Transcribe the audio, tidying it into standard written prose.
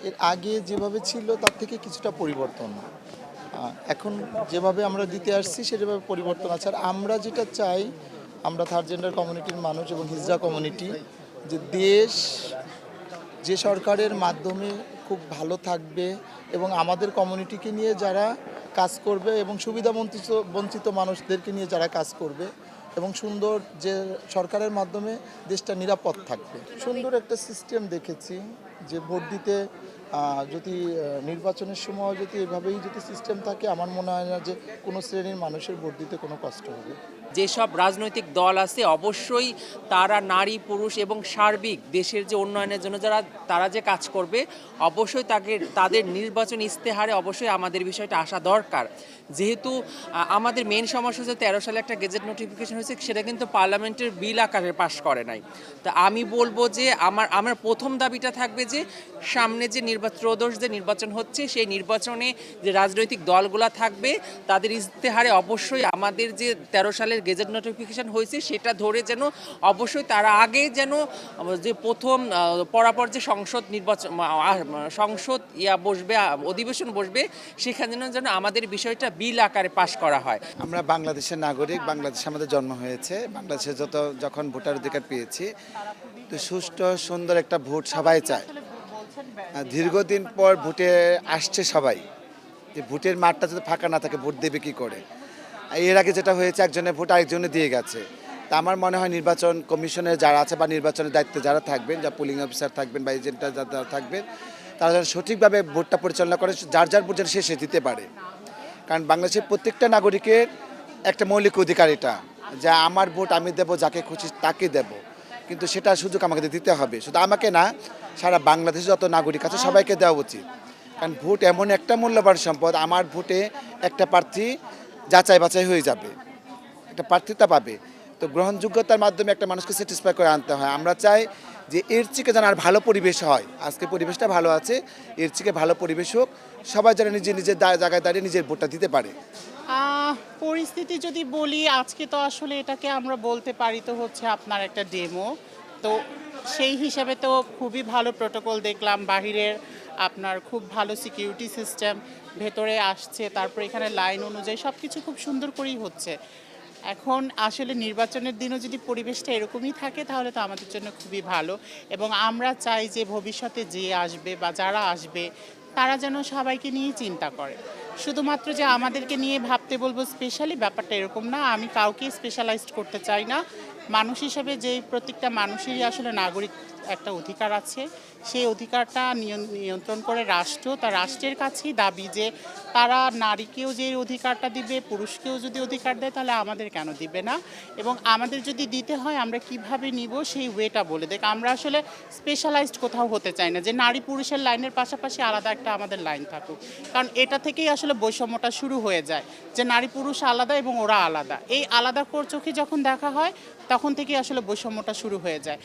এর আগে যেভাবে ছিল তার থেকে কিছুটা পরিবর্তন। এখন যেভাবে আমরা দিতে আসছি সেভাবে পরিবর্তন আছে। আর আমরা যেটা চাই, আমরা থার্ড জেন্ডার কমিউনিটির মানুষ এবং হিজড়া কমিউনিটি, যে দেশ যে সরকারের মাধ্যমে খুব ভালো থাকবে এবং আমাদের কমিউনিটিকে নিয়ে যারা কাজ করবে এবং সুবিধা বঞ্চিত বঞ্চিত মানুষদেরকে নিয়ে যারা কাজ করবে এবং সুন্দর যে সরকারের মাধ্যমে দেশটা নিরাপদ থাকবে। সুন্দর একটা সিস্টেম দেখেছি যে ভোট দিতে যদি নির্বাচনের সময় যদি এভাবেই যদি সিস্টেম থাকে, আমার মনে হয় না যে কোনো শ্রেণীর মানুষের ভোট দিতে কোনো কষ্ট হবে। যেসব রাজনৈতিক দল আছে অবশ্যই তারা নারী পুরুষ এবং সার্বিক দেশের যে উন্নয়নের জন্য তারা যে কাজ করবে, অবশ্যই তাদের নির্বাচন ইস্তেহারে অবশ্যই আমাদের বিষয়টা আসা দরকার। যেহেতু আমাদের মেন সমস্যা হচ্ছে 13 সালে একটা গেজেট নোটিফিকেশন হয়েছে, সেটা কিন্তু পার্লামেন্টের বিল আকারে পাশ করে নাই। তা আমি বলবো যে আমার প্রথম দাবিটা থাকবে যে সামনে যে ত্রয়োদশ যে নির্বাচন হচ্ছে, সেই নির্বাচনে যে রাজনৈতিক দলগুলো থাকবে তাদের ইস্তেহারে অবশ্যই আমাদের যে 13 সালের গেজেট নোটিফিকেশন হয়েছে সেটা ধরে যেন অবশ্যই তারা আগে যেন যে প্রথম পরাপর যে সংসদ নির্বাচন সংসদ বসবে, অধিবেশন বসবে, সেখানে যেন আমাদের বিষয়টা বিল আকারে পাশ করা হয়। আমরা বাংলাদেশের নাগরিক, বাংলাদেশে আমাদের জন্ম হয়েছে, বাংলাদেশে যখন ভোটার অধিকার পেয়েছি, তো সুষ্ঠু সুন্দর একটা ভোট সবাই চায়। দীর্ঘদিন পর ভোটে আসছে সবাই, যে ভোটের মাঠটা যদি ফাঁকা না থাকে ভোট দেবে কি করে। এর আগে যেটা হয়েছে, একজনের ভোট আরেকজনে দিয়ে গেছে। তা আমার মনে হয় নির্বাচন কমিশনের যারা আছে বা নির্বাচনের দায়িত্বে যারা থাকবেন, যা পোলিং অফিসার থাকবেন বা এজেন্টরা যারা থাকবেন, তারা যেন সঠিকভাবে ভোটটা পরিচালনা করে, যার যার ভোট যেন সে দিতে পারে। কারণ বাংলাদেশের প্রত্যেকটা নাগরিকের একটা মৌলিক অধিকার এটা, যা আমার ভোট আমি দেব, যাকে খুশি তাকে দেব, কিন্তু সেটার সুযোগ আমাকে দিতে হবে। শুধু আমাকে না, সারা বাংলাদেশে যত নাগরিক আছে সবাইকে দেওয়া উচিত। কারণ ভোট এমন একটা মূল্যবান সম্পদ, আমার ভোটে একটা প্রার্থী যাচাই বাছাই হয়ে যাবে, একটা প্রার্থিতা পাবে। তো গ্রহণযোগ্যতার মাধ্যমে একটা মানুষকে স্যাটিসফাই করে আনতে হয়। আমরা চাই যে এর থেকে যেন আর ভালো পরিবেশ হয়। আজকে পরিবেশটা ভালো আছে, এর থেকে ভালো পরিবেশ হোক, সবাই যেন নিজের নিজের জায়গায় দাঁড়িয়ে নিজের ভোটটা দিতে পারে। পরিস্থিতি যদি বলি, আজকে তো আসলে এটাকে আমরা বলতে পারি তো হচ্ছে আপনার একটা ডেমো। তো সেই হিসাবে তো খুবই ভালো প্রোটোকল দেখলাম, বাহিরের আপনার খুব ভালো সিকিউরিটি সিস্টেম, ভেতরে আসছে, তারপর এখানে লাইন অনুযায়ী সব কিছু খুব সুন্দর করেই হচ্ছে। এখন আসলে নির্বাচনের দিনও যদি পরিবেশটা এরকমই থাকে তাহলে তো আমাদের জন্য খুবই ভালো। এবং আমরা চাই যে ভবিষ্যতে যে আসবে বা যারা আসবে তারা যেন সবাইকে নিয়ে চিন্তা করে। শুধুমাত্র যে আমাদেরকে নিয়ে ভাবতে বলবো স্পেশালি, ব্যাপারটা এরকম না। আমি কাউকে স্পেশালাইজড করতে চাই না। মানুষ হিসেবে যেই প্রত্যেকটা মানুষেরই আসলে নাগরিক একটা অধিকার আছে, সেই অধিকারটা নিয়ন্ত্রণ করে রাষ্ট্র। তার রাষ্ট্রের কাছেই দাবি যে তারা নারীকেও যে অধিকারটা দিবে, পুরুষকেও যদি অধিকার দেয় তাহলে আমাদের কেন দিবে না। এবং আমাদের যদি দিতে হয় আমরা কিভাবে নিব সেই ওয়েটা বলে দেখ। আমরা আসলে স্পেশালাইজড কোথাও হতে চাই না যে নারী পুরুষের লাইনের পাশাপাশি আলাদা একটা আমাদের লাইন থাকুক। কারণ এটা থেকেই আসলে বৈষম্যটা শুরু হয়ে যায়, যে নারী পুরুষ আলাদা এবং ওরা আলাদা। এই আলাদা চোখে যখন দেখা হয় তখন থেকেই আসলে বৈষম্যটা শুরু হয়ে যায়।